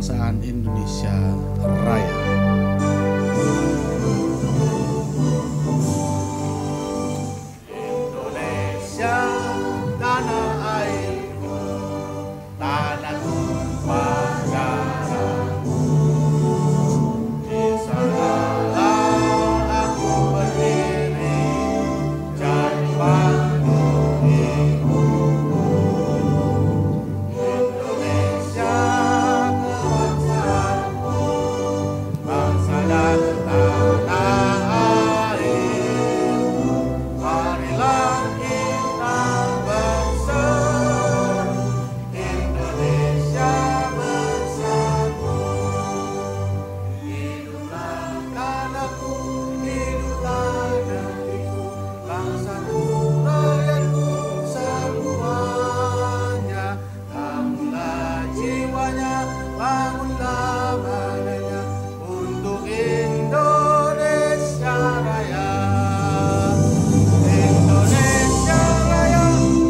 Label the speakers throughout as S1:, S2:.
S1: kebangsaan Indonesia Raya.
S2: Indonesia tanah airku, tanah tumpah darahku. Di sanalah aku berdiri, jadi panggung ibuku. Indonesia kebangsaanku, bangsa dan tanah airku. Marilah kita bersatu, Indonesia bersatu. Hiduplah tanahku, hiduplah negeriku, bangsaku, rakyatku semuanya. Bangunlah jiwanya, bangunlah badannya untuk Indonesia Raya. Indonesia Raya,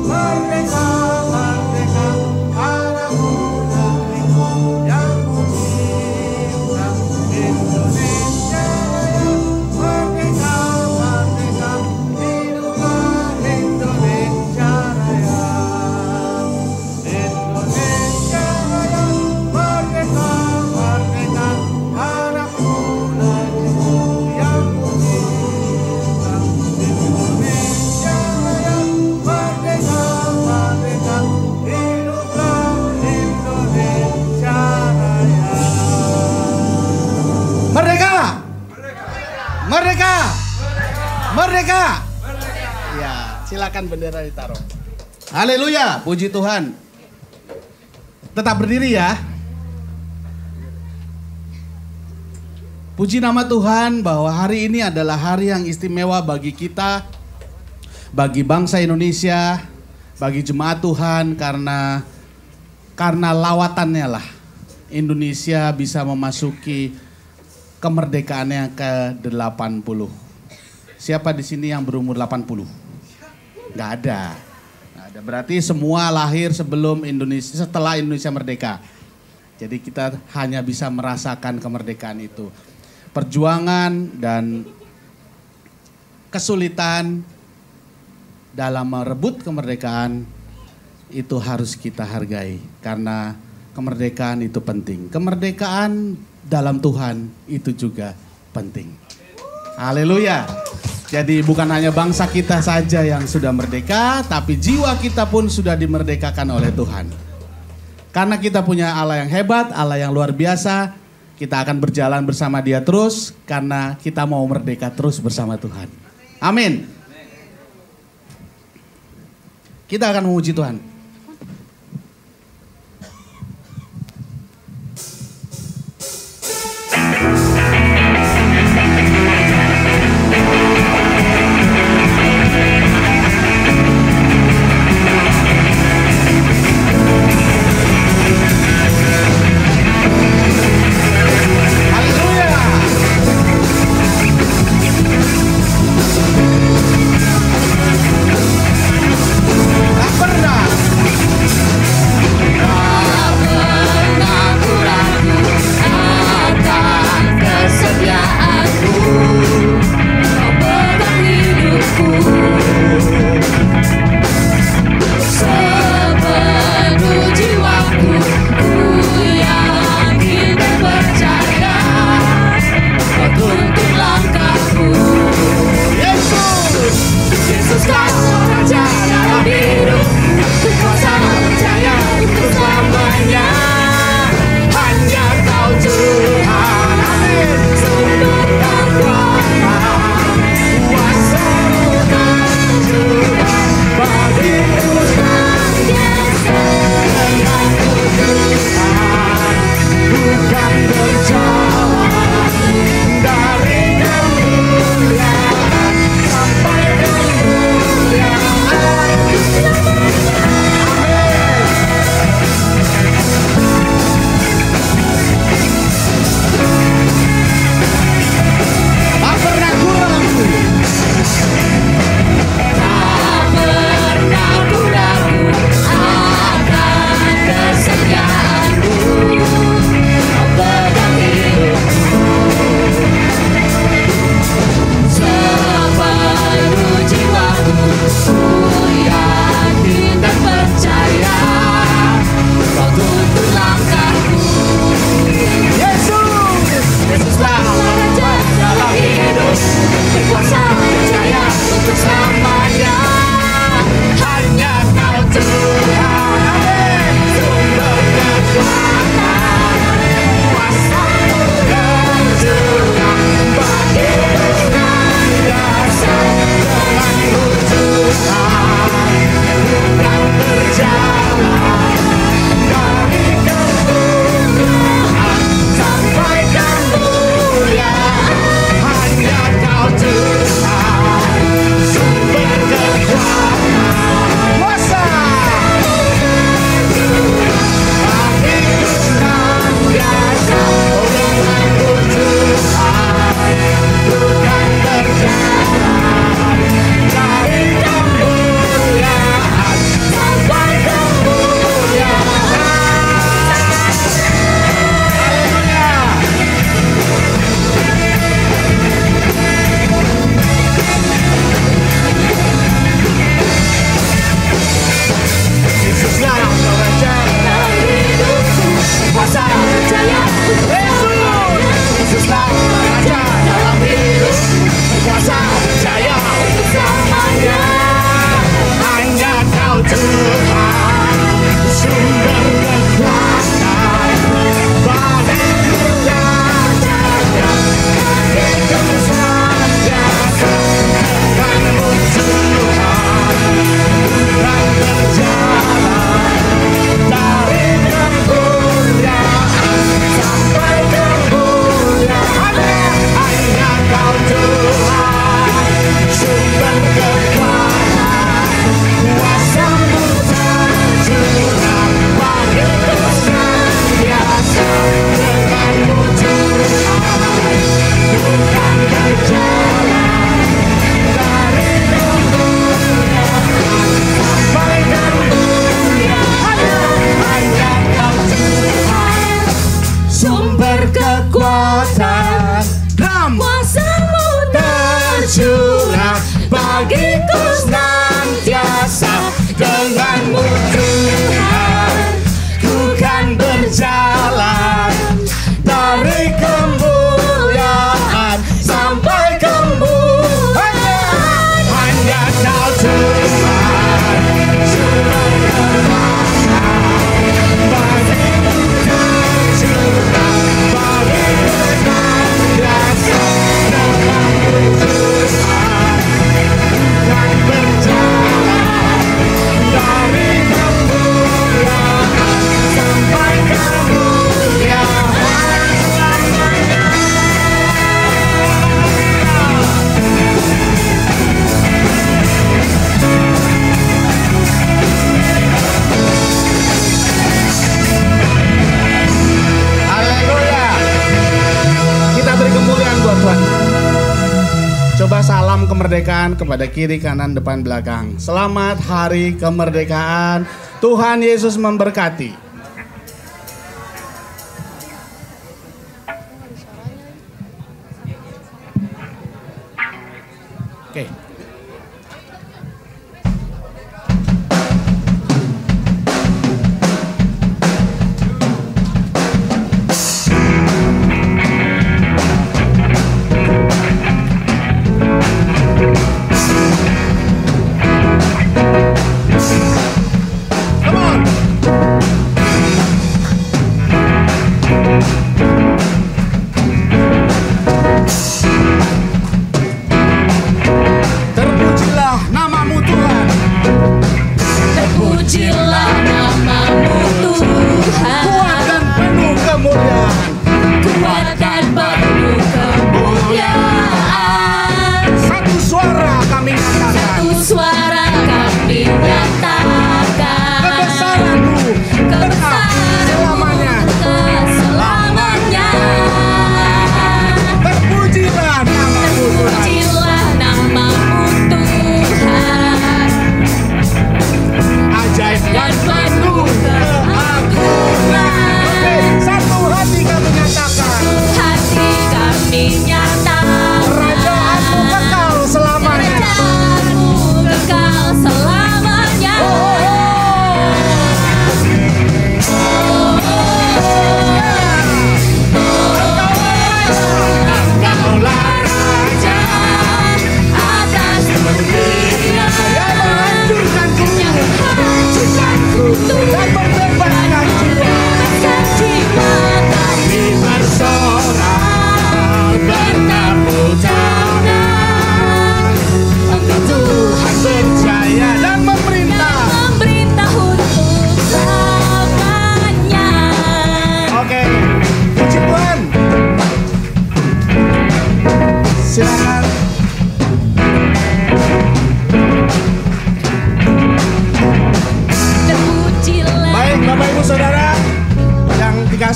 S2: merdeka, merdeka, tanahku, negeriku yang ku cinta. Indonesia Raya, merdeka, merdeka, hiduplah Indonesia Raya. Indonesia Raya, merdeka, merdeka, tanahku, negeriku yang ku cinta. Indonesia Raya, merdeka, merdeka, hiduplah Indonesia Raya.
S1: Merdeka! Merdeka! Merdeka! Ya, silakan bendera ditaruh. Haleluya, puji Tuhan. Tetap berdiri ya. Puji nama Tuhan bahwa hari ini adalah hari yang istimewa bagi kita, bagi bangsa Indonesia, bagi jemaat Tuhan karena lawatannya lah Indonesia bisa memasuki kemerdekaannya ke-80. Siapa di sini yang berumur 80? Nggak ada. Nggak ada. Berarti semua lahir sebelum Indonesia, setelah Indonesia merdeka. Jadi kita hanya bisa merasakan kemerdekaan itu. Perjuangan dan kesulitan dalam merebut kemerdekaan itu harus kita hargai. Karena kemerdekaan itu penting. Kemerdekaan dalam Tuhan itu juga penting. Haleluya. Jadi bukan hanya bangsa kita saja yang sudah merdeka, tapi jiwa kita pun sudah dimerdekakan oleh Tuhan. Karena kita punya Allah yang hebat, Allah yang luar biasa, kita akan berjalan bersama Dia terus karena kita mau merdeka terus bersama Tuhan. Amin. Kita akan memuji Tuhan. Tak pernah Coba salam kemerdekaan kepada kiri, kanan, depan, belakang. Selamat Hari Kemerdekaan. Tuhan Yesus memberkati. Oke.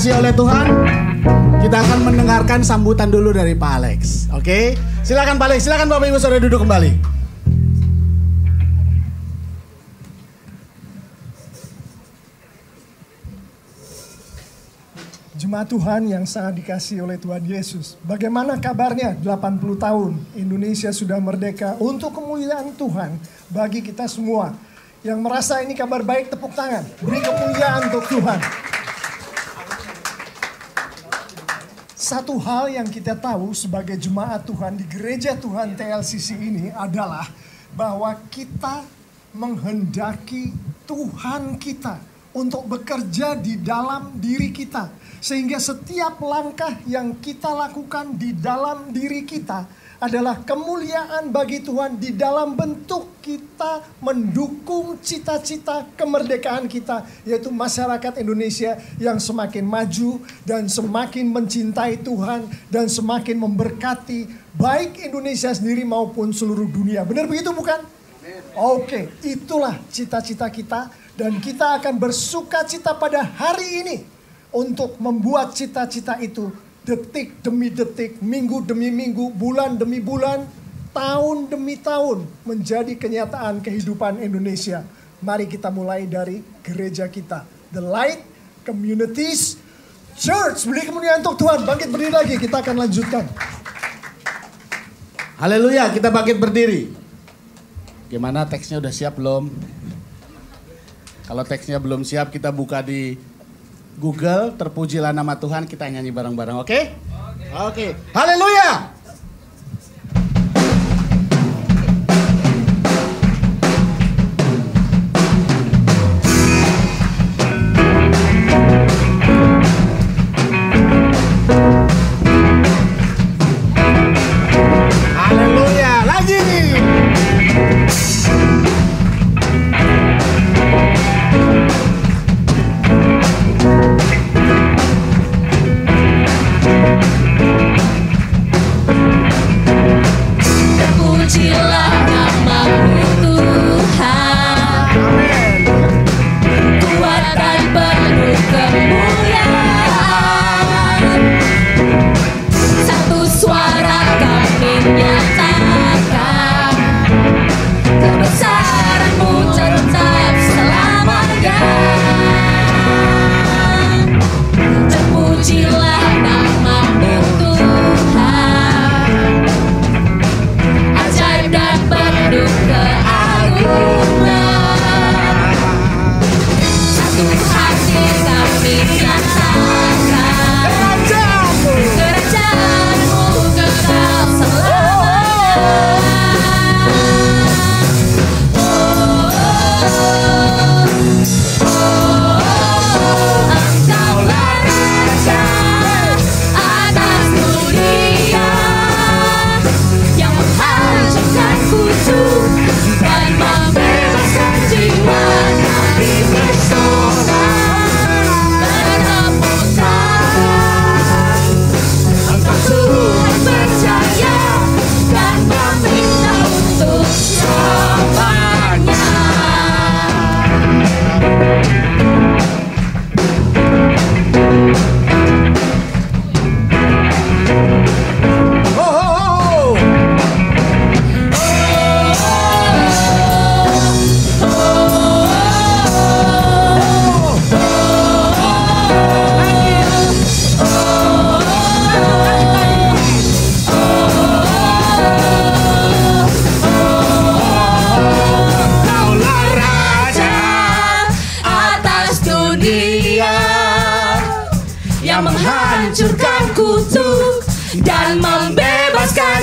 S1: Oleh Tuhan, kita akan mendengarkan sambutan dulu dari Pak Alex. Oke, silakan Pak Alex, silakan Bapak Ibu Saudara duduk kembali.
S3: Jemaat Tuhan yang sangat dikasihi oleh Tuhan Yesus, bagaimana kabarnya 80 tahun Indonesia sudah merdeka untuk kemuliaan Tuhan bagi kita semua. Yang merasa ini kabar baik, tepuk tangan, beri kemuliaan untuk Tuhan. Satu hal yang kita tahu sebagai jemaat Tuhan di gereja Tuhan TLCC ini adalah bahwa kita menghendaki Tuhan kita untuk bekerja di dalam diri kita. Sehingga setiap langkah yang kita lakukan di dalam diri kita adalah kemuliaan bagi Tuhan di dalam bentuk kita mendukung cita-cita kemerdekaan kita, yaitu masyarakat Indonesia yang semakin maju dan semakin mencintai Tuhan dan semakin memberkati baik Indonesia sendiri maupun seluruh dunia. Benar begitu bukan? Oke, itulah cita-cita kita dan kita akan bersukacita pada hari ini untuk membuat cita-cita itu detik demi detik, minggu demi minggu, bulan demi bulan, tahun demi tahun menjadi kenyataan kehidupan Indonesia. Mari kita mulai dari gereja kita, The Light Communities Church. Beri kemuliaan untuk Tuhan. Bangkit berdiri lagi, kita akan lanjutkan.
S1: Haleluya, kita bangkit berdiri. Gimana, teksnya udah siap belum? Kalau teksnya belum siap, kita buka di Google, terpujilah nama Tuhan, kita nyanyi bareng-bareng, oke? Oke. Haleluya! Haleluya, lagi!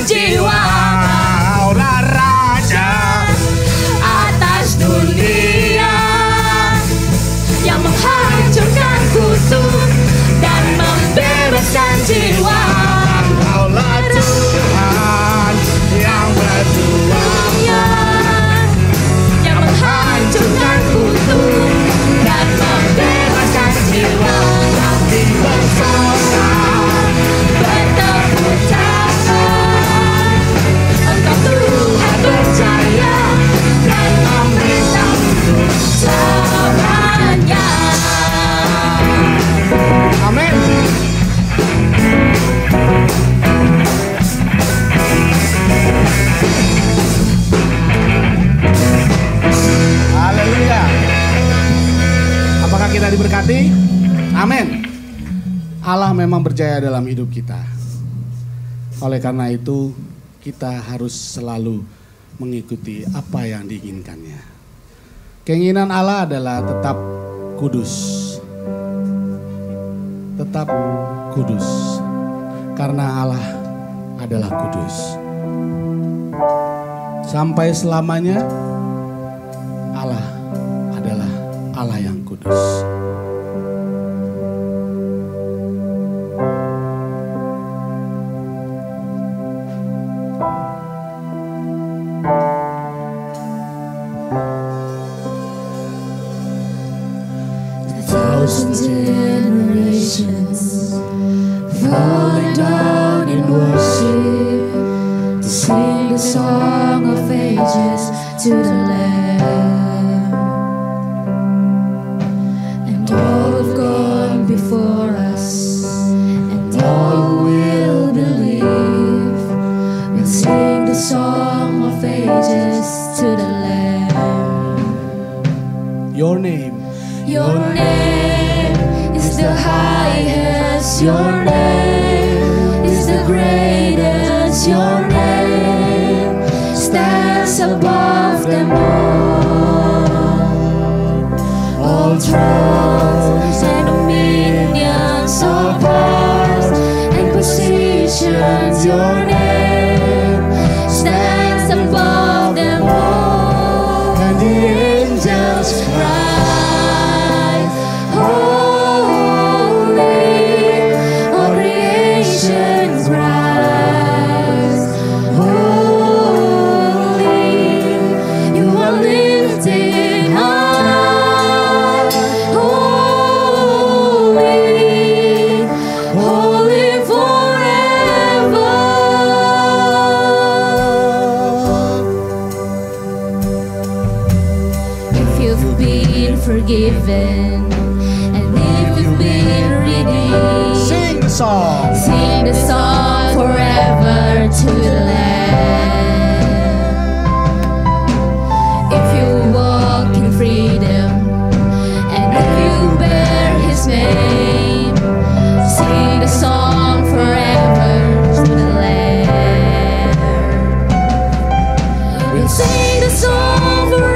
S4: jiwa
S2: Kaulah Raja
S4: atas dunia yang menghancurkan kutub dan membebaskan jiwa.
S2: Kaulah Tuhan yang bertuah
S4: Yang menghancurkan kutub dan membebaskan jiwa.
S2: Di bersama
S4: Bertepuk tangan, Engkau Tuhan percaya dan memerintah untuk selamanya.
S2: Amin.
S1: Haleluya. Apakah kita diberkati? Amin. Allah memang berjaya dalam hidup kita. Oleh karena itu, kita harus selalu mengikuti apa yang diinginkannya. Keinginan Allah adalah tetap kudus. Tetap kudus. Karena Allah adalah kudus. Sampai selamanya, Allah adalah Allah yang kudus.
S4: Thousand generations falling down in worship to sing the song of ages to the Lamb. And all have gone before us, and all who will believe will sing the song of ages to the Lamb.
S1: Your name.
S4: Your name is the highest, your name is the greatest, your name stands above them all thrones and dominions, all powers and positions, your name stands above them all, and the angels cry. Forgiven, and if you've been redeemed,
S1: Sing the song.
S4: sing the song forever to the Lamb. If you walk in freedom, and if you bear His name, sing the song forever to the Lamb. We'll sing the song forever.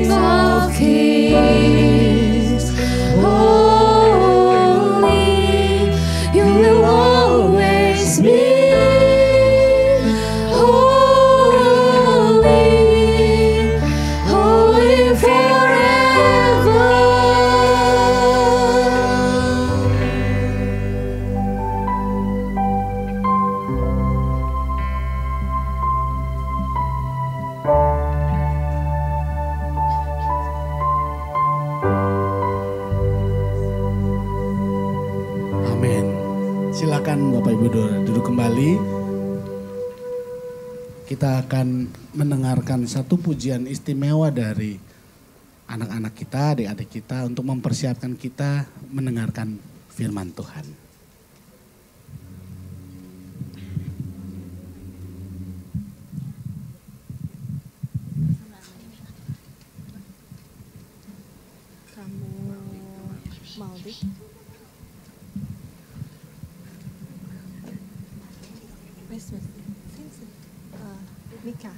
S4: King of Kings. Holy, you will always be. Holy, holy forever.
S1: Amin. Silakan Bapak Ibu duduk kembali. Kita akan mendengarkan satu pujian istimewa dari anak-anak kita, adik-adik kita untuk mempersiapkan kita mendengarkan firman Tuhan.
S5: Kamu mau di? Wes. Mika.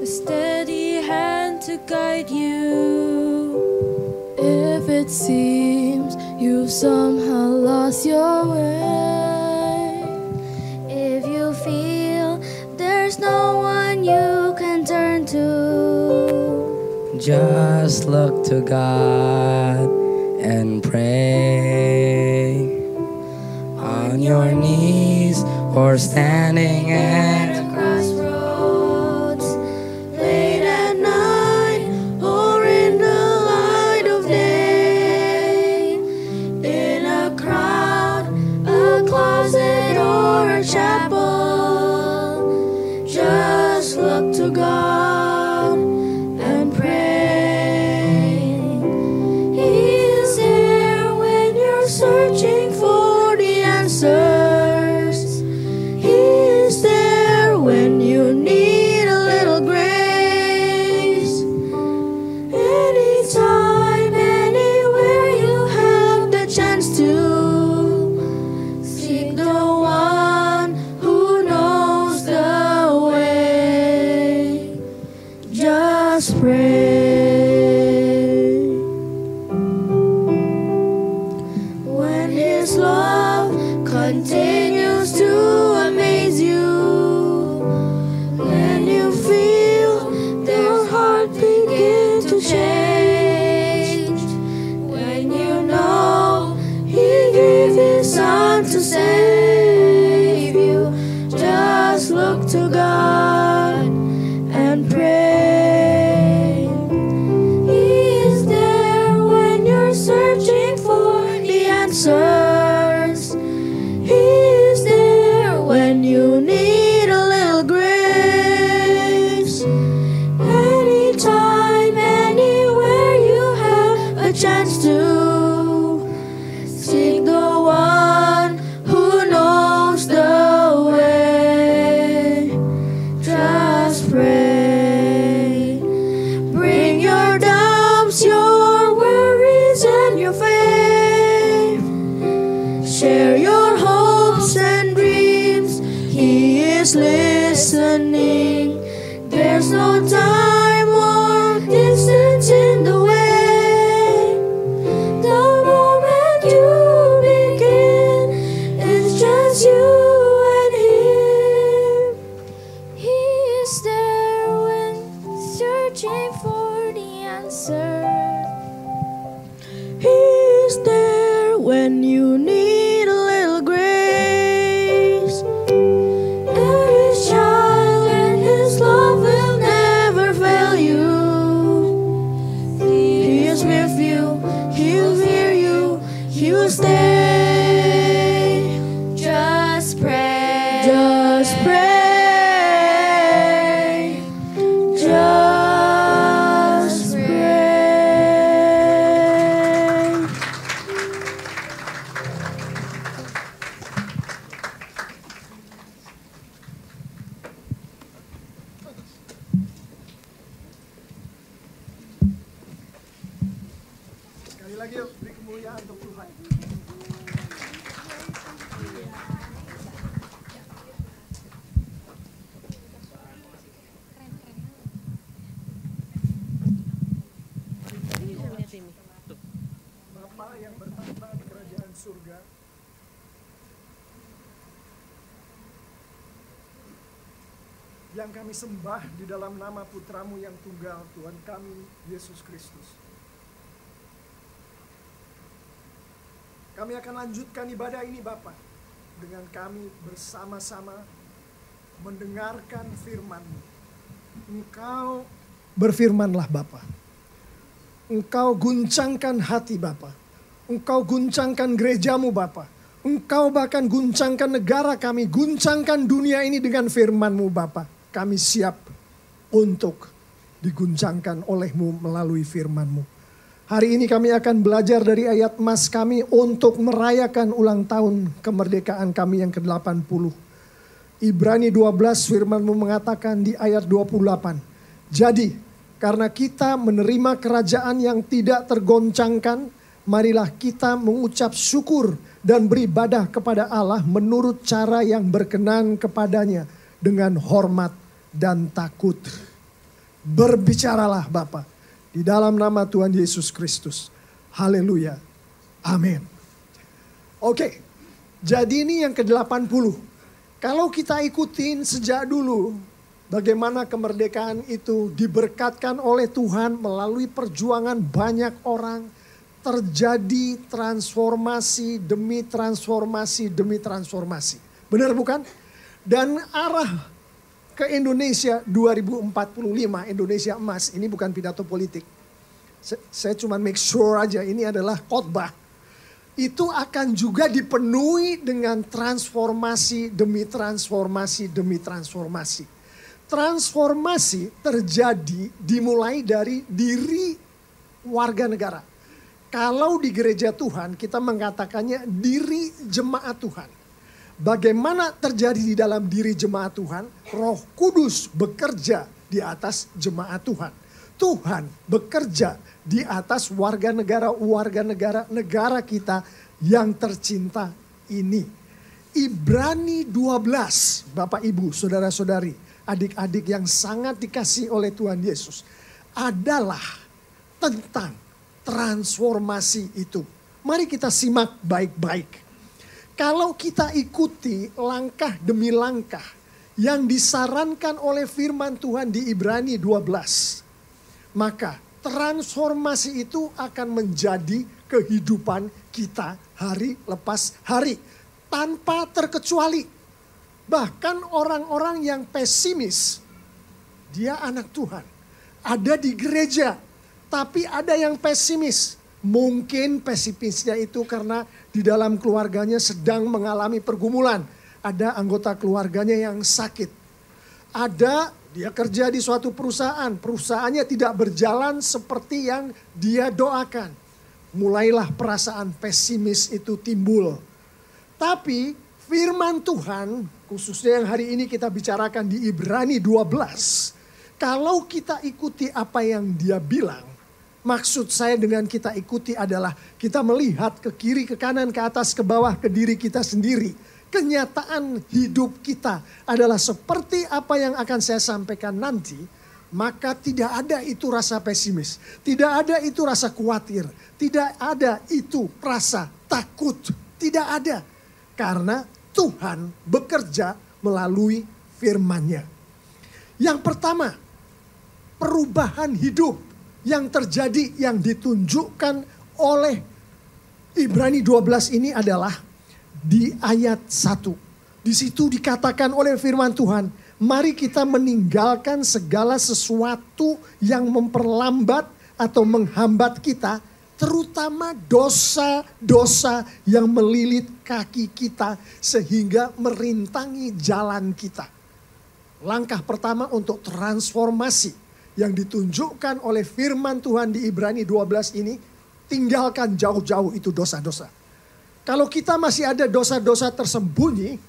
S4: A steady hand to guide you. If it seems you've somehow lost your way, if you feel there's no one you can turn to,
S6: Just look to God and pray on your knees or standing at
S4: at a crossroads, late at night or in the light of day, in a crowd, a closet or a chapel, just look to God and pray. He is there when you're searching for the answers. He is there when you need a little grace. Anytime, anywhere you have the chance to seek the one who knows the way. Just pray. When His love continues to amaze you, when you feel your heart begin to change, when you know He gave His Son to save you, just look to God and pray. He is there when you're searching for the answers. He is there when you need a little grace. Anytime, anywhere you have a chance to seek the one who knows the way. Just pray. Bring your doubts, your worries, and your faith. Share your hopes and dreams. He is listening. There's no time or distance in the way. The moment you begin, it's just you and Him. He is there when searching for the answer. He is there when you you need a little grace. Every child and His love will never fail you. He is with you, He will hear you, He will stay. Just pray. Just pray. Just pray.
S3: Sekali lagi yuk, beri kemuliaan untuk Tuhan. Bapa yang bertahta di kerajaan surga, yang kami sembah di dalam nama Putramu yang tunggal, Tuhan kami, Yesus Kristus. Kami akan lanjutkan ibadah ini Bapa, dengan kami bersama-sama mendengarkan firman-Mu. Engkau berfirmanlah Bapa. Engkau guncangkan hati Bapa. Engkau guncangkan gereja-Mu Bapa. Engkau bahkan guncangkan negara kami, guncangkan dunia ini dengan firman-Mu Bapa. Kami siap untuk diguncangkan oleh-Mu melalui firman-Mu. Hari ini kami akan belajar dari ayat mas kami untuk merayakan ulang tahun kemerdekaan kami yang ke-80. Ibrani 12 firman-Mu mengatakan di ayat 28. Jadi karena kita menerima kerajaan yang tidak tergoncangkan, marilah kita mengucap syukur dan beribadah kepada Allah menurut cara yang berkenan kepadanya dengan hormat dan takut. Berbicaralah Bapa di dalam nama Tuhan Yesus Kristus. Haleluya. Amin. Oke, jadi ini yang ke-80. Kalau kita ikutin sejak dulu, bagaimana kemerdekaan itu diberkatkan oleh Tuhan melalui perjuangan banyak orang, terjadi transformasi demi transformasi demi transformasi. Benar bukan? Dan arah ke Indonesia 2045, Indonesia emas, ini bukan pidato politik. Saya cuma make sure aja ini adalah khotbah. Itu akan juga dipenuhi dengan transformasi demi transformasi demi transformasi. Transformasi terjadi dimulai dari diri warga negara. Kalau di gereja Tuhan kita mengatakannya diri jemaat Tuhan. Bagaimana terjadi di dalam diri jemaat Tuhan? Roh Kudus bekerja di atas jemaat Tuhan. Tuhan bekerja di atas warga negara kita yang tercinta ini. Ibrani 12, Bapak Ibu, saudara-saudari, adik-adik yang sangat dikasihi oleh Tuhan Yesus, adalah tentang transformasi itu. Mari kita simak baik-baik. Kalau kita ikuti langkah demi langkah yang disarankan oleh firman Tuhan di Ibrani 12, maka transformasi itu akan menjadi kehidupan kita hari lepas hari tanpa terkecuali. Bahkan orang-orang yang pesimis, dia anak Tuhan, ada di gereja, tapi ada yang pesimis. Mungkin pesimisnya itu karena di dalam keluarganya sedang mengalami pergumulan. Ada anggota keluarganya yang sakit. Ada dia kerja di suatu perusahaan. Perusahaannya tidak berjalan seperti yang dia doakan. Mulailah perasaan pesimis itu timbul. Tapi firman Tuhan, khususnya yang hari ini kita bicarakan di Ibrani 12. Kalau kita ikuti apa yang dia bilang, maksud saya dengan kita ikuti adalah kita melihat ke kiri, ke kanan, ke atas, ke bawah, ke diri kita sendiri. Kenyataan hidup kita adalah seperti apa yang akan saya sampaikan nanti. Maka tidak ada itu rasa pesimis. Tidak ada itu rasa khawatir. Tidak ada itu rasa takut. Tidak ada. Karena Tuhan bekerja melalui firman-Nya. Yang pertama, perubahan hidup yang terjadi, yang ditunjukkan oleh Ibrani 12 ini adalah di ayat 1. Di situ dikatakan oleh firman Tuhan, mari kita meninggalkan segala sesuatu yang memperlambat atau menghambat kita, terutama dosa-dosa yang melilit kaki kita sehingga merintangi jalan kita. Langkah pertama untuk transformasi yang ditunjukkan oleh firman Tuhan di Ibrani 12 ini, tinggalkan jauh-jauh itu dosa-dosa. Kalau kita masih ada dosa-dosa tersembunyi,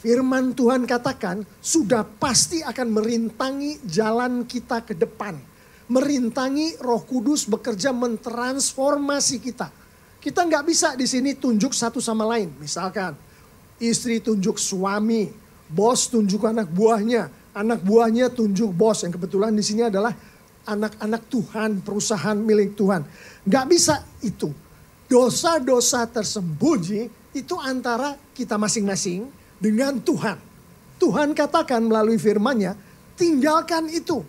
S3: firman Tuhan katakan sudah pasti akan merintangi jalan kita ke depan. Merintangi Roh Kudus bekerja mentransformasi kita. Kita nggak bisa di sini tunjuk satu sama lain. Misalkan istri tunjuk suami, bos tunjuk anak buahnya tunjuk bos. Yang kebetulan di sini adalah anak-anak Tuhan, perusahaan milik Tuhan. Nggak bisa itu. Dosa-dosa tersembunyi itu antara kita masing-masing dengan Tuhan. Tuhan katakan melalui firman-Nya, tinggalkan itu.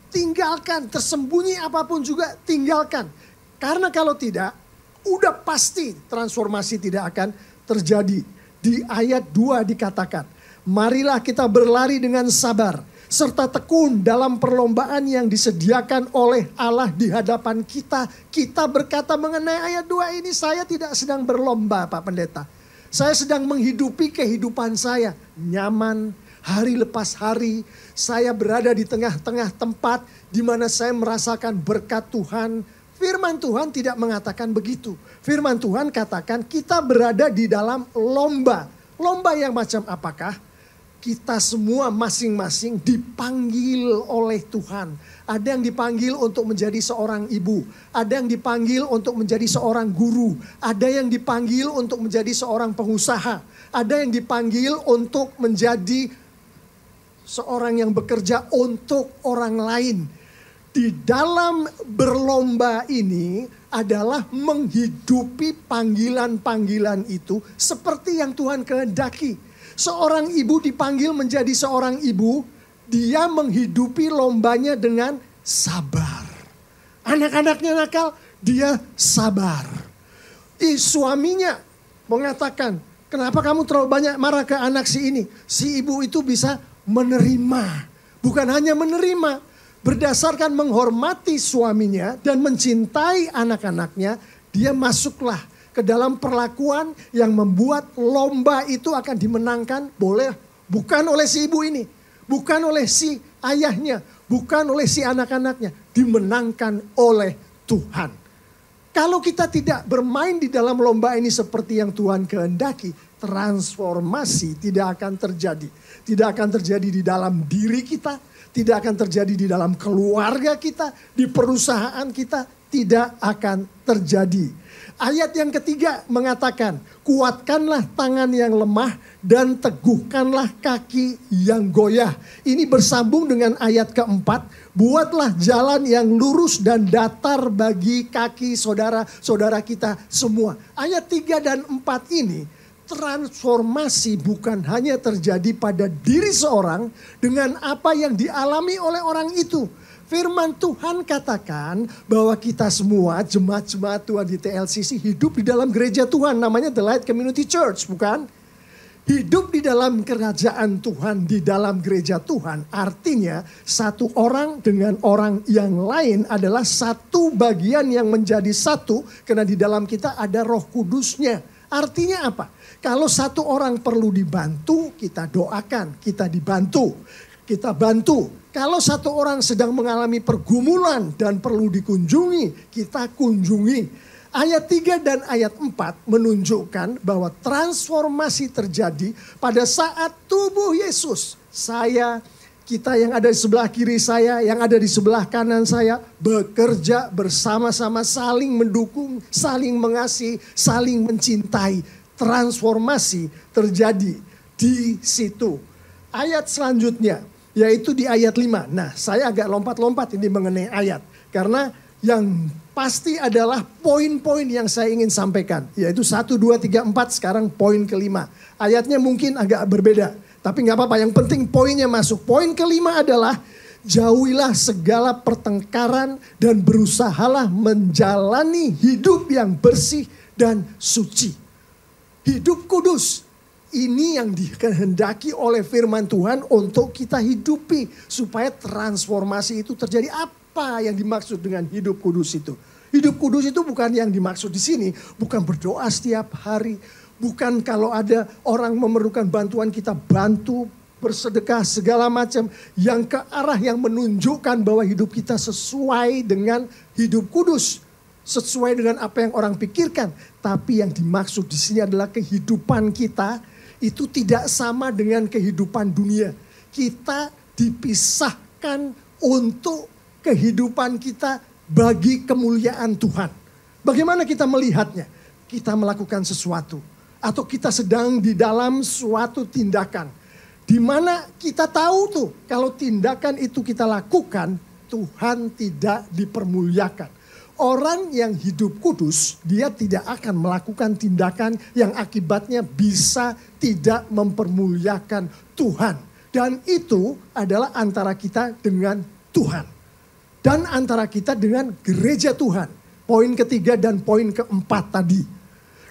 S3: Tinggalkan, tersembunyi apapun juga tinggalkan. Karena kalau tidak, udah pasti transformasi tidak akan terjadi. Di ayat 2 dikatakan, marilah kita berlari dengan sabar, serta tekun dalam perlombaan yang disediakan oleh Allah di hadapan kita. Kita berkata mengenai ayat 2 ini, saya tidak sedang berlomba Pak Pendeta. Saya sedang menghidupi kehidupan saya nyaman, hari lepas hari. Saya berada di tengah-tengah tempat di mana saya merasakan berkat Tuhan. Firman Tuhan tidak mengatakan begitu. Firman Tuhan katakan kita berada di dalam lomba. Lomba yang macam apakah? Kita semua masing-masing dipanggil oleh Tuhan. Ada yang dipanggil untuk menjadi seorang ibu. Ada yang dipanggil untuk menjadi seorang guru. Ada yang dipanggil untuk menjadi seorang pengusaha. Ada yang dipanggil untuk menjadi seorang yang bekerja untuk orang lain. Di dalam berlomba ini adalah menghidupi panggilan-panggilan itu seperti yang Tuhan kehendaki. Seorang ibu dipanggil menjadi seorang ibu, dia menghidupi lombanya dengan sabar. Anak-anaknya nakal, dia sabar. Suaminya mengatakan, kenapa kamu terlalu banyak marah ke anak si ini? Si ibu itu bisa menerima. Bukan hanya menerima, berdasarkan menghormati suaminya dan mencintai anak-anaknya, dia masuklah ke dalam perlakuan yang membuat lomba itu akan dimenangkan bukan oleh si ibu ini, bukan oleh si ayahnya, bukan oleh si anak-anaknya, dimenangkan oleh Tuhan. Kalau kita tidak bermain di dalam lomba ini seperti yang Tuhan kehendaki, transformasi tidak akan terjadi. Tidak akan terjadi di dalam diri kita, tidak akan terjadi di dalam keluarga kita, di perusahaan kita, tidak akan terjadi. Ayat yang ketiga mengatakan, kuatkanlah tangan yang lemah dan teguhkanlah kaki yang goyah. Ini bersambung dengan ayat keempat, buatlah jalan yang lurus dan datar bagi kaki saudara-saudara kita semua. Ayat 3 dan 4 ini, transformasi bukan hanya terjadi pada diri seorang dengan apa yang dialami oleh orang itu. Firman Tuhan katakan bahwa kita semua jemaat-jemaat Tuhan di TLCC hidup di dalam gereja Tuhan. Namanya The Light Community Church, bukan? Hidup di dalam kerajaan Tuhan, di dalam gereja Tuhan. Artinya satu orang dengan orang yang lain adalah satu bagian yang menjadi satu. Karena di dalam kita ada Roh Kudusnya. Artinya apa? Kalau satu orang perlu dibantu, kita doakan, kita dibantu. Kita bantu. Kalau satu orang sedang mengalami pergumulan dan perlu dikunjungi, kita kunjungi. Ayat 3 dan ayat 4 menunjukkan bahwa transformasi terjadi pada saat tubuh Yesus. Kita yang ada di sebelah kiri saya, yang ada di sebelah kanan saya, bekerja bersama-sama, saling mendukung, saling mengasihi, saling mencintai. Transformasi terjadi di situ. Ayat selanjutnya, yaitu di ayat 5. Nah, saya agak lompat-lompat ini mengenai ayat. Karena yang pasti adalah poin-poin yang saya ingin sampaikan. Yaitu 1, 2, 3, 4, sekarang poin kelima. Ayatnya mungkin agak berbeda. Tapi gak apa-apa, yang penting poinnya masuk. Poin kelima adalah Jauhilah segala pertengkaran dan berusahalah menjalani hidup yang bersih dan suci. Hidup kudus. Ini yang dikehendaki oleh firman Tuhan untuk kita hidupi. Supaya transformasi itu terjadi. Apa yang dimaksud dengan hidup kudus itu? Hidup kudus itu bukan yang dimaksud di sini. Bukan berdoa setiap hari. Bukan kalau ada orang memerlukan bantuan kita bantu. Bersedekah segala macam yang ke arah yang menunjukkan bahwa hidup kita sesuai dengan hidup kudus, sesuai dengan apa yang orang pikirkan. Tapi yang dimaksud di sini adalah kehidupan kita itu tidak sama dengan kehidupan dunia. Kita dipisahkan untuk kehidupan kita bagi kemuliaan Tuhan. Bagaimana kita melihatnya? Kita melakukan sesuatu atau kita sedang di dalam suatu tindakan. Di mana kita tahu tuh kalau tindakan itu kita lakukan, Tuhan tidak dipermuliakan. Orang yang hidup kudus, dia tidak akan melakukan tindakan yang akibatnya bisa tidak mempermuliakan Tuhan. Dan itu adalah antara kita dengan Tuhan. Dan antara kita dengan gereja Tuhan. Poin ketiga dan poin keempat tadi.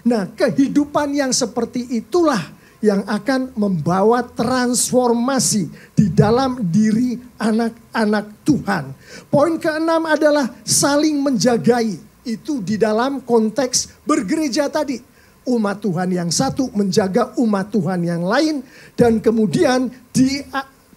S3: Nah, kehidupan yang seperti itulah yang akan membawa transformasi di dalam diri anak-anak Tuhan. Poin keenam adalah saling menjagai. Itu di dalam konteks bergereja tadi. Umat Tuhan yang satu menjaga umat Tuhan yang lain. Dan kemudian di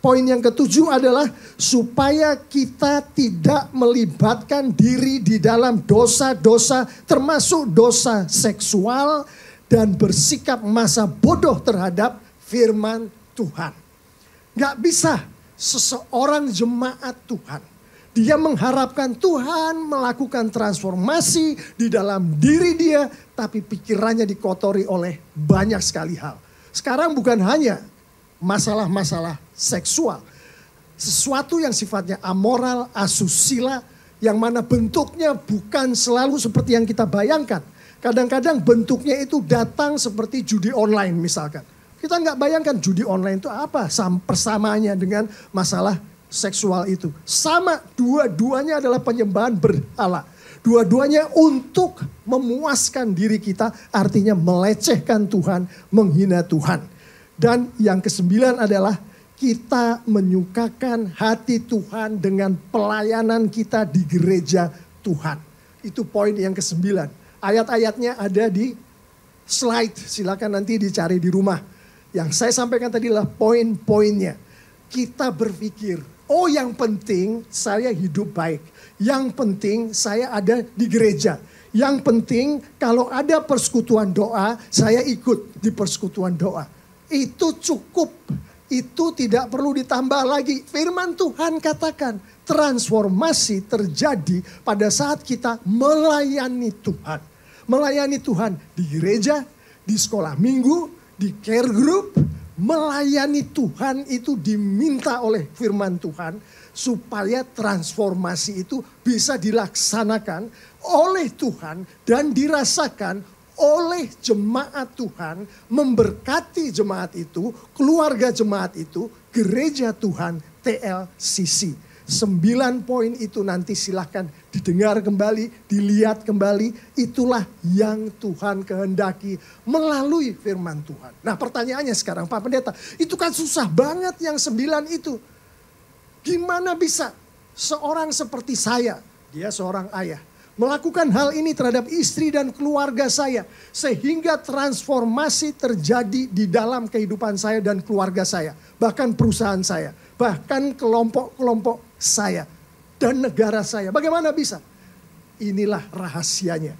S3: poin yang ketujuh adalah supaya kita tidak melibatkan diri di dalam dosa-dosa termasuk dosa seksual. Dan bersikap masa bodoh terhadap firman Tuhan. Gak bisa seseorang jemaat Tuhan. Dia mengharapkan Tuhan melakukan transformasi di dalam diri dia. Tapi pikirannya dikotori oleh banyak sekali hal. Sekarang bukan hanya masalah-masalah seksual. Sesuatu yang sifatnya amoral, asusila. Yang mana bentuknya bukan selalu seperti yang kita bayangkan. Kadang-kadang bentuknya itu datang seperti judi online misalkan. Kita nggak bayangkan judi online itu apa persamaannya dengan masalah seksual itu. Sama, dua-duanya adalah penyembahan berhala. Dua-duanya untuk memuaskan diri kita, artinya melecehkan Tuhan, menghina Tuhan. Dan yang kesembilan adalah kita menyukakan hati Tuhan dengan pelayanan kita di gereja Tuhan. Itu poin yang kesembilan. Ayat-ayatnya ada di slide, silakan nanti dicari di rumah. Yang saya sampaikan tadi adalah poin-poinnya. Kita berpikir, oh yang penting saya hidup baik. Yang penting saya ada di gereja. Yang penting kalau ada persekutuan doa, saya ikut di persekutuan doa. Itu cukup, itu tidak perlu ditambah lagi. Firman Tuhan katakan, transformasi terjadi pada saat kita melayani Tuhan. Melayani Tuhan di gereja, di sekolah minggu, di care group. Melayani Tuhan itu diminta oleh firman Tuhan. Supaya transformasi itu bisa dilaksanakan oleh Tuhan. Dan dirasakan oleh jemaat Tuhan. Memberkati jemaat itu, keluarga jemaat itu, gereja Tuhan TLCC. 9 poin itu nanti silahkan didengar kembali, dilihat kembali. Itulah yang Tuhan kehendaki melalui firman Tuhan. Nah pertanyaannya sekarang Pak Pendeta, itu kan susah banget yang 9 itu. Gimana bisa seorang seperti saya, dia seorang ayah, melakukan hal ini terhadap istri dan keluarga saya. Sehingga transformasi terjadi di dalam kehidupan saya dan keluarga saya. Bahkan perusahaan saya, bahkan kelompok-kelompok saya dan negara saya. Bagaimana bisa? Inilah rahasianya.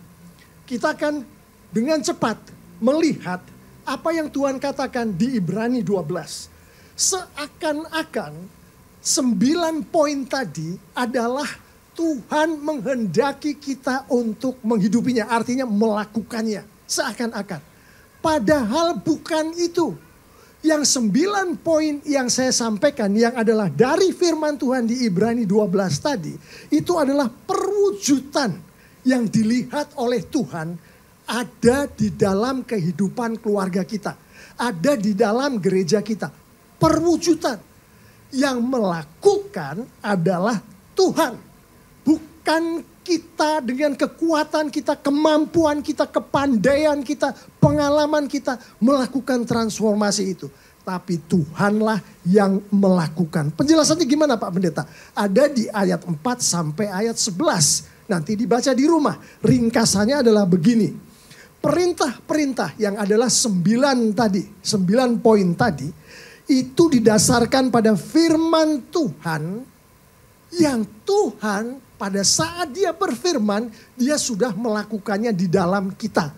S3: Kita akan dengan cepat melihat apa yang Tuhan katakan di Ibrani 12. Seakan-akan 9 poin tadi adalah Tuhan menghendaki kita untuk menghidupinya. Artinya melakukannya. Seakan-akan. Padahal bukan itu. Yang 9 poin yang saya sampaikan yang adalah dari firman Tuhan di Ibrani 12 tadi. Itu adalah perwujudan yang dilihat oleh Tuhan ada di dalam kehidupan keluarga kita. Ada di dalam gereja kita. Perwujudan. Yang melakukan adalah Tuhan. Bukan kita dengan kekuatan kita, kemampuan kita, kepandaian kita, pengalaman kita melakukan transformasi itu. Tapi Tuhanlah yang melakukan. Penjelasannya gimana Pak Pendeta? Ada di ayat 4 sampai ayat 11. Nanti dibaca di rumah. Ringkasannya adalah begini. Perintah-perintah yang adalah 9 tadi, 9 poin tadi, itu didasarkan pada firman Tuhan, yang Tuhan pada saat dia berfirman, dia sudah melakukannya di dalam kita.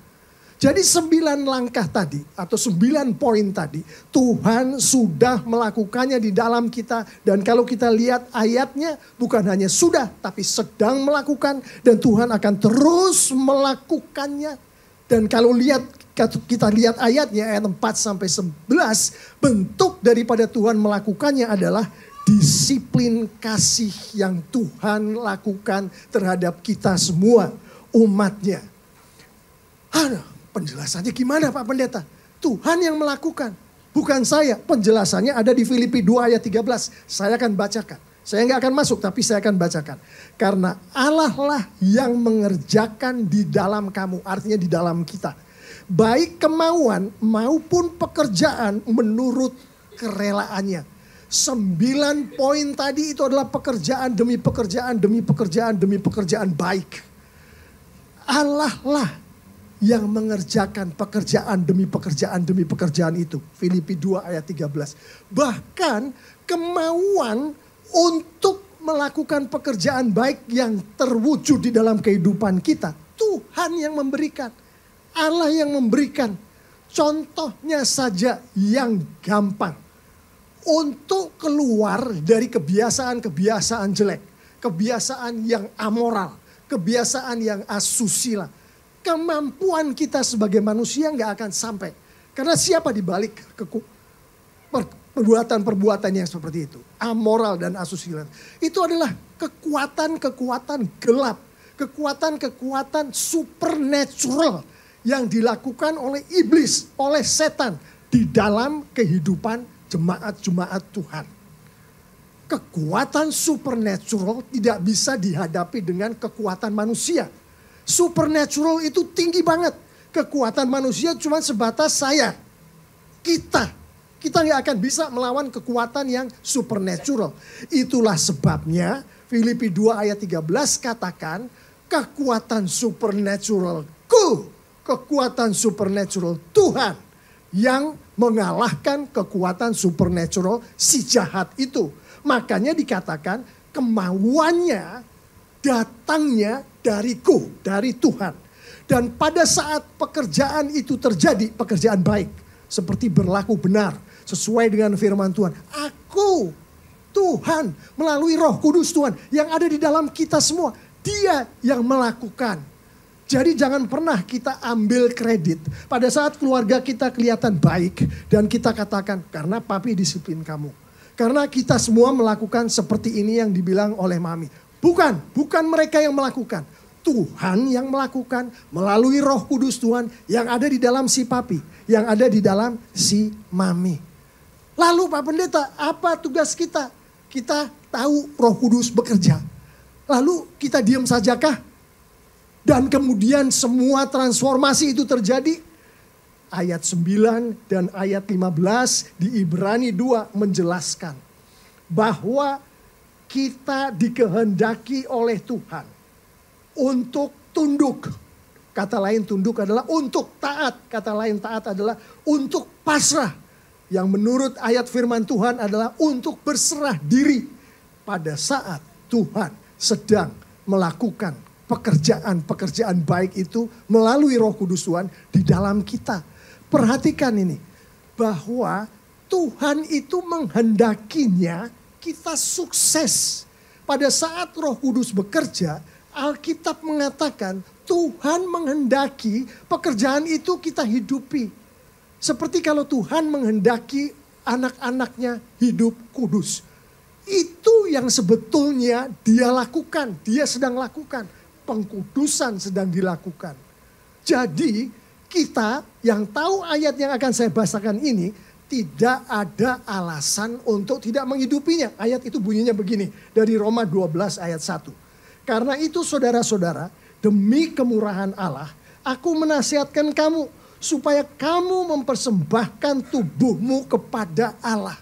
S3: Jadi 9 langkah tadi atau 9 poin tadi, Tuhan sudah melakukannya di dalam kita. Dan kalau kita lihat ayatnya, bukan hanya sudah tapi sedang melakukan, dan Tuhan akan terus melakukannya. Dan kalau kita lihat ayatnya ayat 4 sampai 11, bentuk daripada Tuhan melakukannya adalah disiplin kasih yang Tuhan lakukan terhadap kita semua, umatnya. Penjelasannya gimana Pak Pendeta? Tuhan yang melakukan, bukan saya. Penjelasannya ada di Filipi 2 ayat 13. Saya akan bacakan. Saya nggak akan masuk tapi saya akan bacakan. Karena Allah lah yang mengerjakan di dalam kamu, artinya di dalam kita. Baik kemauan maupun pekerjaan menurut kerelaannya. 9 poin tadi itu adalah pekerjaan demi pekerjaan, demi pekerjaan, demi pekerjaan baik. Allah lah yang mengerjakan pekerjaan demi pekerjaan demi pekerjaan itu. Filipi 2 ayat 13. Bahkan kemauan untuk melakukan pekerjaan baik yang terwujud di dalam kehidupan kita, Tuhan yang memberikan. Allah yang memberikan. Contohnya saja yang gampang. Untuk keluar dari kebiasaan-kebiasaan jelek. Kebiasaan yang amoral. Kebiasaan yang asusila. Kemampuan kita sebagai manusia nggak akan sampai. Karena siapa di balik perbuatan-perbuatan yang seperti itu? Amoral dan asusila. Itu adalah kekuatan-kekuatan gelap. Kekuatan-kekuatan supernatural yang dilakukan oleh iblis, oleh setan di dalam kehidupan jemaat-jemaat Tuhan. Kekuatan supernatural tidak bisa dihadapi dengan kekuatan manusia. Supernatural itu tinggi banget. Kekuatan manusia cuma sebatas saya. Kita nggak akan bisa melawan kekuatan yang supernatural. Itulah sebabnya Filipi 2 ayat 13 katakan kekuatan supernaturalku, kekuatan supernatural Tuhan yang mengalahkan kekuatan supernatural si jahat itu. Makanya dikatakan kemauannya datangnya dariku, dari Tuhan. Dan pada saat pekerjaan itu terjadi, pekerjaan baik. Seperti berlaku benar, sesuai dengan firman Tuhan. Aku, Tuhan, melalui Roh Kudus Tuhan yang ada di dalam kita semua. Dia yang melakukan. Jadi jangan pernah kita ambil kredit. Pada saat keluarga kita kelihatan baik dan kita katakan, karena papi disiplin kamu. Karena kita semua melakukan seperti ini yang dibilang oleh mami. Bukan mereka yang melakukan. Tuhan yang melakukan melalui Roh Kudus Tuhan yang ada di dalam si papi, yang ada di dalam si mami. Lalu Pak Pendeta, apa tugas kita? Kita tahu Roh Kudus bekerja. Lalu kita diam sajakah? Dan kemudian semua transformasi itu terjadi? Ayat 9 dan ayat 15 di Ibrani 2 menjelaskan bahwa kita dikehendaki oleh Tuhan untuk tunduk. Kata lain tunduk adalah untuk taat. Kata lain taat adalah untuk pasrah. Yang menurut ayat firman Tuhan adalah untuk berserah diri. Pada saat Tuhan sedang melakukan pekerjaan-pekerjaan baik itu melalui Roh Kudus Tuhan di dalam kita. Perhatikan ini. Bahwa Tuhan itu menghendakinya kita sukses. Pada saat Roh Kudus bekerja, Alkitab mengatakan Tuhan menghendaki pekerjaan itu kita hidupi. Seperti kalau Tuhan menghendaki anak-anaknya hidup kudus. Itu yang sebetulnya dia lakukan, dia sedang lakukan. Pengkudusan sedang dilakukan. Jadi kita yang tahu ayat yang akan saya bahasakan ini, tidak ada alasan untuk tidak menghidupinya. Ayat itu bunyinya begini, dari Roma 12 ayat 1. Karena itu saudara-saudara, demi kemurahan Allah, aku menasihatkan kamu supaya kamu mempersembahkan tubuhmu kepada Allah.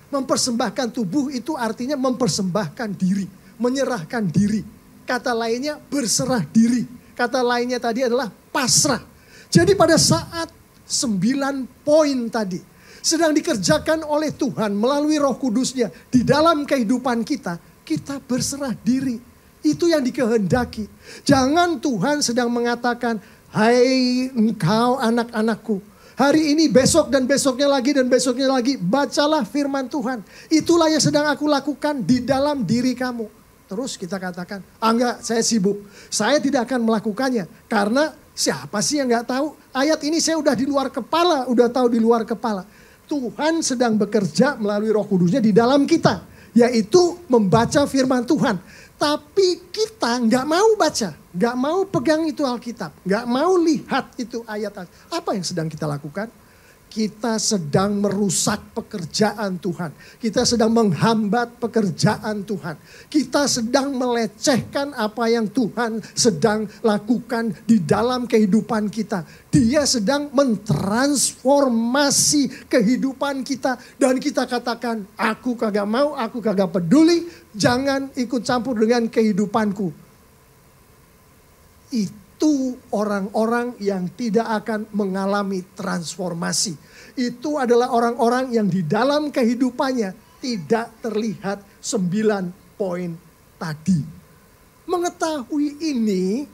S3: Mempersembahkan tubuh itu artinya mempersembahkan diri, menyerahkan diri. Kata lainnya berserah diri. Kata lainnya tadi adalah pasrah. Jadi pada saat 9 poin tadi sedang dikerjakan oleh Tuhan melalui Roh Kudus-Nya di dalam kehidupan kita, kita berserah diri. Itu yang dikehendaki. Jangan Tuhan sedang mengatakan, hai engkau anak-anakku, hari ini, besok dan besoknya lagi dan besoknya lagi, bacalah firman Tuhan. Itulah yang sedang aku lakukan di dalam diri kamu. Terus kita katakan, enggak, saya sibuk. Saya tidak akan melakukannya. Karena siapa sih yang enggak tahu? Ayat ini saya udah di luar kepala, udah tahu di luar kepala. Tuhan sedang bekerja melalui Roh Kudus-Nya di dalam kita. Yaitu membaca firman Tuhan. Tapi kita enggak mau baca. Enggak mau pegang itu Alkitab. Enggak mau lihat itu ayat. Apa yang sedang kita lakukan? Kita sedang merusak pekerjaan Tuhan. Kita sedang menghambat pekerjaan Tuhan. Kita sedang melecehkan apa yang Tuhan sedang lakukan di dalam kehidupan kita. Dia sedang mentransformasi kehidupan kita. Dan kita katakan, aku kagak mau, aku kagak peduli. Jangan ikut campur dengan kehidupanku. Itu orang-orang yang tidak akan mengalami transformasi. Itu adalah orang-orang yang di dalam kehidupannya tidak terlihat 9 poin tadi. Mengetahui ini,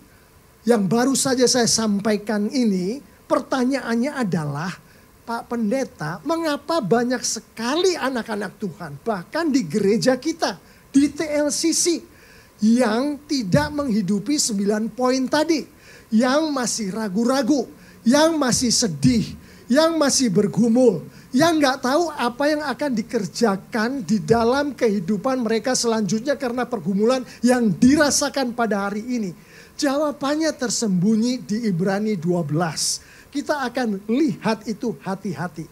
S3: yang baru saja saya sampaikan ini, pertanyaannya adalah, Pak Pendeta, mengapa banyak sekali anak-anak Tuhan, bahkan di gereja kita, di TLCC, yang tidak menghidupi 9 poin tadi. Yang masih ragu-ragu, yang masih sedih, yang masih bergumul, yang gak tahu apa yang akan dikerjakan di dalam kehidupan mereka selanjutnya karena pergumulan yang dirasakan pada hari ini. Jawabannya tersembunyi di Ibrani 12. Kita akan lihat itu hati-hati.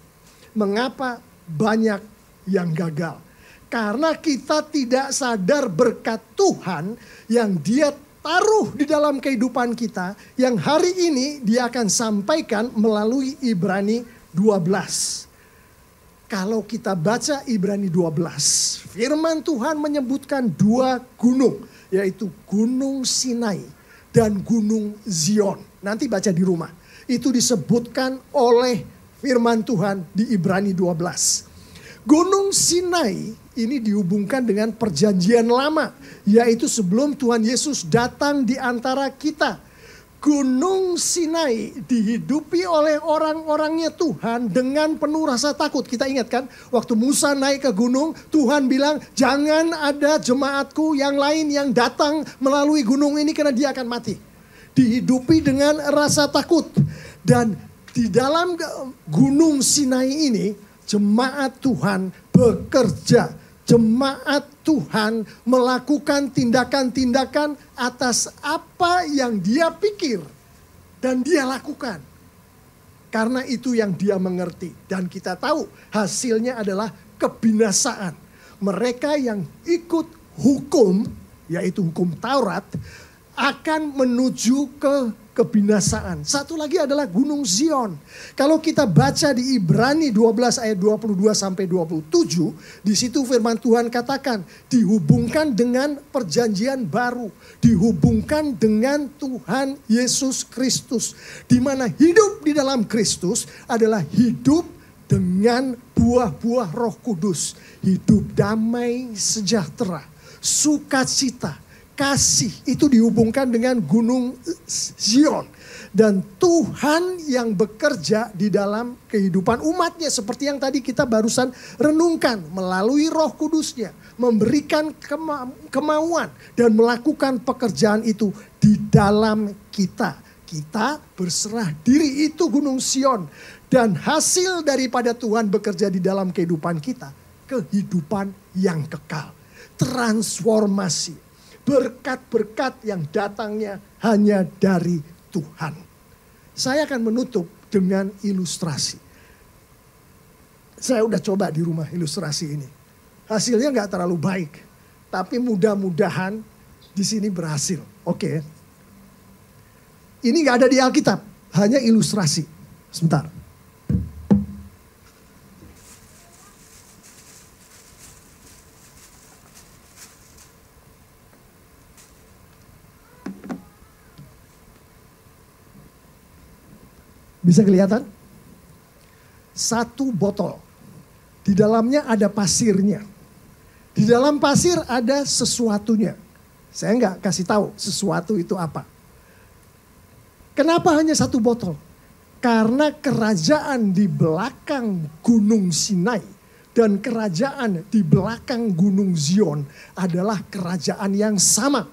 S3: Mengapa banyak yang gagal? Karena kita tidak sadar berkat Tuhan yang Dia taruh di dalam kehidupan kita, yang hari ini Dia akan sampaikan melalui Ibrani 12. Kalau kita baca Ibrani 12, firman Tuhan menyebutkan 2 gunung, yaitu Gunung Sinai dan Gunung Zion. Nanti baca di rumah. Itu disebutkan oleh firman Tuhan di Ibrani 12. Gunung Sinai ini dihubungkan dengan perjanjian lama, yaitu sebelum Tuhan Yesus datang di antara kita. Gunung Sinai dihidupi oleh orang-orangnya Tuhan dengan penuh rasa takut. Kita ingat kan, waktu Musa naik ke gunung, Tuhan bilang, jangan ada jemaatku yang lain yang datang melalui gunung ini karena dia akan mati. Dihidupi dengan rasa takut. Dan di dalam Gunung Sinai ini, jemaat Tuhan bekerja. Jemaat Tuhan melakukan tindakan-tindakan atas apa yang dia pikir dan dia lakukan. Karena itu yang dia mengerti. Dan kita tahu hasilnya adalah kebinasaan. Mereka yang ikut hukum, yaitu hukum Taurat, akan menuju ke kebinasaan. Satu lagi adalah Gunung Zion. Kalau kita baca di Ibrani 12 ayat 22 sampai 27, di situ firman Tuhan katakan dihubungkan dengan perjanjian baru, dihubungkan dengan Tuhan Yesus Kristus, di mana hidup di dalam Kristus adalah hidup dengan buah-buah Roh Kudus, hidup damai, sejahtera, sukacita, kasih. Itu dihubungkan dengan Gunung Zion. Dan Tuhan yang bekerja di dalam kehidupan umatnya. Seperti yang tadi kita barusan renungkan. Melalui Roh Kudus-Nya. Memberikan kemauan. Dan melakukan pekerjaan itu di dalam kita. Kita berserah diri, itu Gunung Zion. Dan hasil daripada Tuhan bekerja di dalam kehidupan kita. Kehidupan yang kekal. Transformasi. Berkat-berkat yang datangnya hanya dari Tuhan. Saya akan menutup dengan ilustrasi. Saya udah coba di rumah ilustrasi ini. Hasilnya nggak terlalu baik. Tapi mudah-mudahan di sini berhasil. Oke. Ini nggak ada di Alkitab. Hanya ilustrasi. Sebentar. Bisa kelihatan? Satu botol. Di dalamnya ada pasirnya. Di dalam pasir ada sesuatunya. Saya nggak kasih tahu sesuatu itu apa. Kenapa hanya satu botol? Karena kerajaan di belakang Gunung Sinai dan kerajaan di belakang Gunung Zion adalah kerajaan yang sama.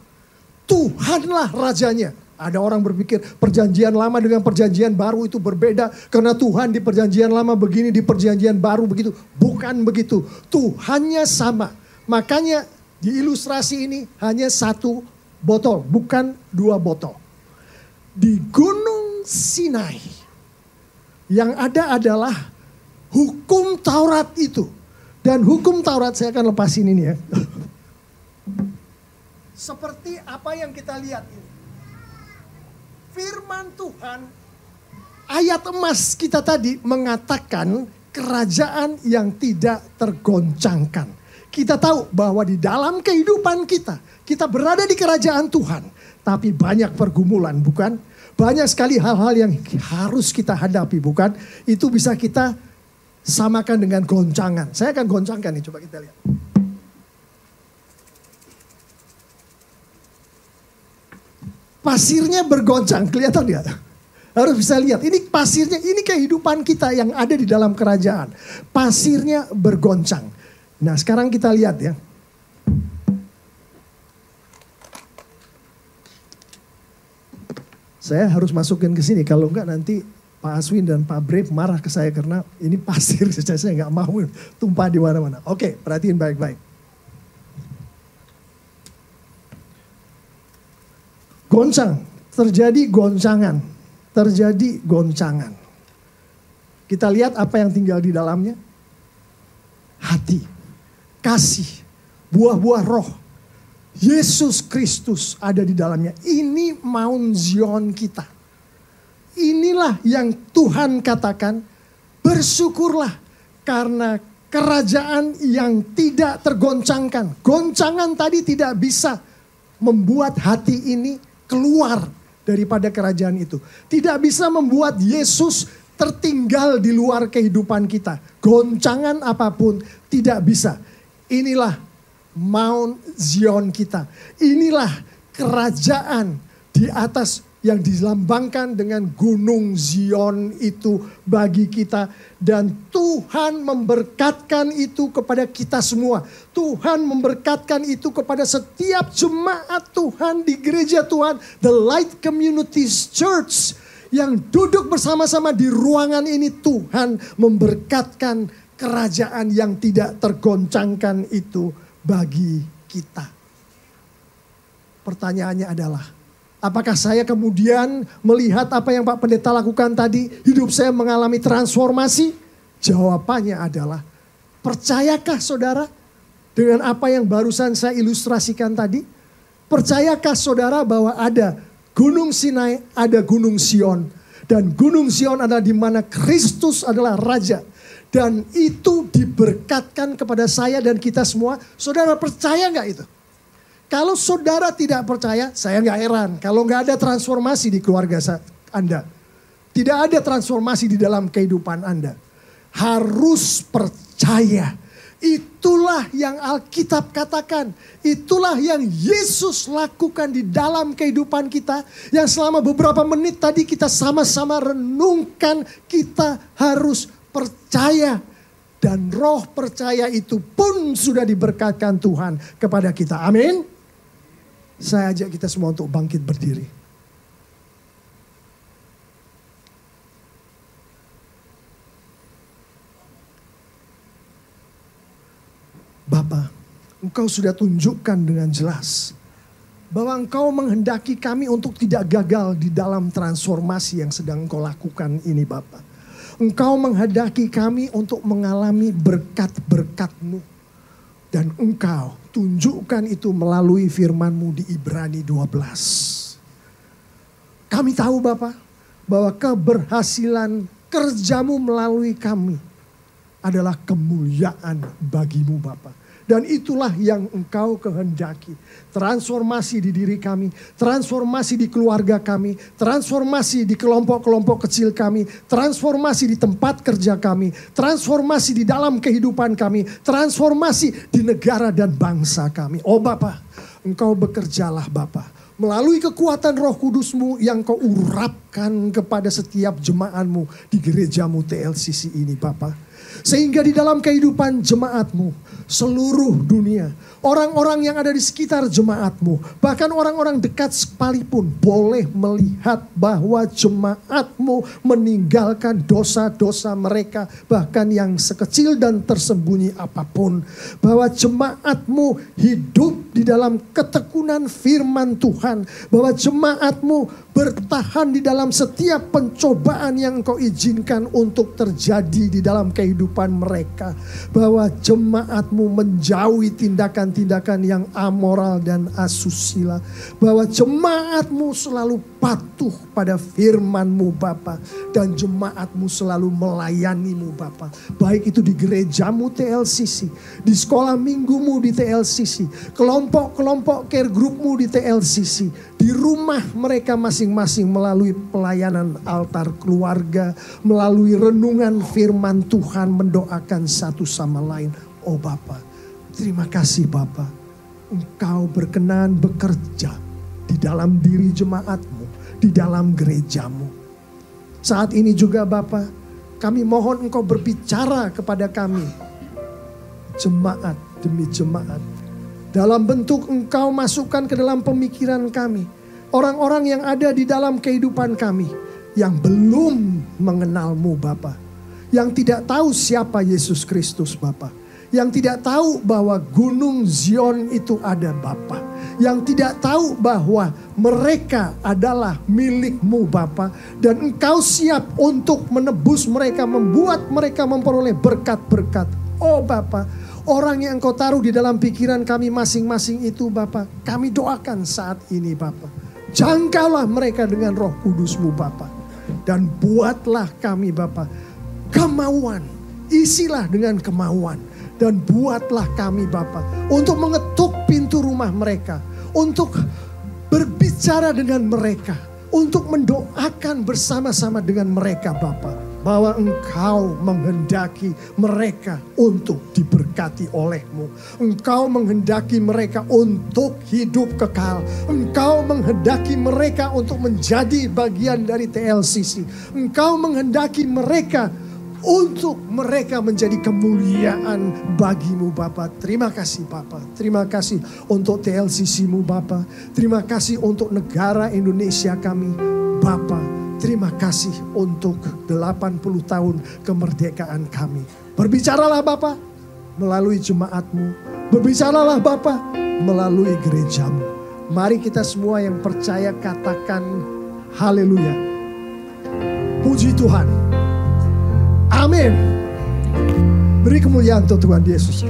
S3: Tuhanlah rajanya. Ada orang berpikir perjanjian lama dengan perjanjian baru itu berbeda. Karena Tuhan di perjanjian lama begini, di perjanjian baru begitu. Bukan begitu. Tuhannya sama. Makanya di ilustrasi ini hanya satu botol, bukan dua botol. Di Gunung Sinai yang ada adalah hukum Taurat itu. Dan hukum Taurat saya akan lepasin ini ya. Seperti apa yang kita lihat ini. Firman Tuhan, ayat emas kita tadi mengatakan kerajaan yang tidak tergoncangkan. Kita tahu bahwa di dalam kehidupan kita berada di kerajaan Tuhan. Tapi banyak pergumulan, bukan? Banyak sekali hal-hal yang harus kita hadapi, bukan? Itu bisa kita samakan dengan goncangan. Saya akan goncangkan nih, coba kita lihat. Pasirnya bergoncang, kelihatan ya? Harus bisa lihat, ini pasirnya, ini kehidupan kita yang ada di dalam kerajaan. Pasirnya bergoncang. Nah sekarang kita lihat ya. Saya harus masukin ke sini, kalau enggak nanti Pak Aswin dan Pak Brave marah ke saya karena ini pasir, saya nggak mau tumpah di mana-mana. Oke, perhatiin baik-baik. Goncang, terjadi goncangan, terjadi goncangan. Kita lihat apa yang tinggal di dalamnya. Hati, kasih, buah-buah roh. Yesus Kristus ada di dalamnya. Ini Mount Zion kita. Inilah yang Tuhan katakan, bersyukurlah karena kerajaan yang tidak tergoncangkan. Goncangan tadi tidak bisa membuat hati ini keluar daripada kerajaan itu. Tidak bisa membuat Yesus tertinggal di luar kehidupan kita. Goncangan apapun tidak bisa. Inilah Mount Zion kita. Inilah kerajaan di atas yang dilambangkan dengan Gunung Zion itu bagi kita. Dan Tuhan memberkatkan itu kepada kita semua. Tuhan memberkatkan itu kepada setiap jemaat Tuhan di gereja Tuhan. The Light Communities Church yang duduk bersama-sama di ruangan ini. Tuhan memberkatkan kerajaan yang tidak tergoncangkan itu bagi kita. Pertanyaannya adalah, apakah saya kemudian melihat apa yang Pak Pendeta lakukan tadi, hidup saya mengalami transformasi? Jawabannya adalah, percayakah saudara dengan apa yang barusan saya ilustrasikan tadi? Percayakah saudara bahwa ada Gunung Sinai, ada Gunung Sion. Dan Gunung Sion adalah di mana Kristus adalah Raja. Dan itu diberkatkan kepada saya dan kita semua. Saudara percaya nggak itu? Kalau saudara tidak percaya, saya nggak heran. Kalau nggak ada transformasi di keluarga Anda. Tidak ada transformasi di dalam kehidupan Anda. Harus percaya. Itulah yang Alkitab katakan. Itulah yang Yesus lakukan di dalam kehidupan kita. Yang selama beberapa menit tadi kita sama-sama renungkan. Kita harus percaya. Dan roh percaya itu pun sudah diberkatkan Tuhan kepada kita. Amin. Saya ajak kita semua untuk bangkit berdiri. Bapa, Engkau sudah tunjukkan dengan jelas bahwa Engkau menghendaki kami untuk tidak gagal di dalam transformasi yang sedang Engkau lakukan ini, Bapa. Engkau menghendaki kami untuk mengalami berkat-berkat-Mu. Dan Engkau tunjukkan itu melalui firman-Mu di Ibrani 12. Kami tahu Bapa, bahwa keberhasilan kerja-Mu melalui kami adalah kemuliaan bagi-Mu Bapa. Dan itulah yang Engkau kehendaki. Transformasi di diri kami, transformasi di keluarga kami, transformasi di kelompok-kelompok kecil kami, transformasi di tempat kerja kami, transformasi di dalam kehidupan kami, transformasi di negara dan bangsa kami. Oh Bapa, Engkau bekerjalah Bapa. Melalui kekuatan Roh Kudus-Mu yang Kau urapkan kepada setiap jemaat-Mu di gereja-Mu TLCC ini Bapa. Sehingga di dalam kehidupan jemaat-Mu, seluruh dunia, orang-orang yang ada di sekitar jemaat-Mu, bahkan orang-orang dekat sekalipun boleh melihat bahwa jemaat-Mu meninggalkan dosa-dosa mereka, bahkan yang sekecil dan tersembunyi apapun. Bahwa jemaat-Mu hidup di dalam ketekunan firman Tuhan, bahwa jemaat-Mu bertahan di dalam setiap pencobaan yang Engkau izinkan untuk terjadi di dalam kehidupan mereka. Bahwa jemaat-Mu menjauhi tindakan-tindakan yang amoral dan asusila. Bahwa jemaat-Mu selalu patuh pada firman-Mu Bapa. Dan jemaat-Mu selalu melayani-Mu Bapa. Baik itu di gereja-Mu TLCC, di sekolah minggu-Mu di TLCC, kelompok-kelompok care group-Mu di TLCC, di rumah mereka masing-masing melalui pelayanan altar keluarga, melalui renungan firman Tuhan, mendoakan satu sama lain. Oh Bapa, terima kasih Bapa. Engkau berkenan bekerja di dalam diri jemaat-Mu, di dalam gereja-Mu. Saat ini juga Bapa, kami mohon Engkau berbicara kepada kami, jemaat demi jemaat. Dalam bentuk Engkau masukkan ke dalam pemikiran kami orang-orang yang ada di dalam kehidupan kami yang belum mengenal-Mu Bapa, yang tidak tahu siapa Yesus Kristus Bapa, yang tidak tahu bahwa Gunung Zion itu ada Bapa, yang tidak tahu bahwa mereka adalah milik-Mu Bapa, dan Engkau siap untuk menebus mereka, membuat mereka memperoleh berkat-berkat. Oh Bapa, orang yang Engkau taruh di dalam pikiran kami masing-masing itu Bapa, kami doakan saat ini Bapa. Jangkaulah mereka dengan Roh Kudus-Mu Bapa. Dan buatlah kami Bapa kemauan, isilah dengan kemauan. Dan buatlah kami Bapa untuk mengetuk pintu rumah mereka, untuk berbicara dengan mereka, untuk mendoakan bersama-sama dengan mereka Bapa. Bahwa Engkau menghendaki mereka untuk diberkati oleh-Mu. Engkau menghendaki mereka untuk hidup kekal. Engkau menghendaki mereka untuk menjadi bagian dari TLCC. Engkau menghendaki mereka untuk mereka menjadi kemuliaan bagi-Mu Bapa. Terima kasih Bapa. Terima kasih untuk TLCC-Mu Bapa. Terima kasih untuk negara Indonesia kami Bapa. Terima kasih untuk 80 tahun kemerdekaan kami. Berbicaralah Bapa melalui jemaat-Mu. Berbicaralah Bapa melalui gereja-Mu. Mari kita semua yang percaya katakan haleluya. Puji Tuhan. Amin. Beri kemuliaan untuk Tuhan Yesus.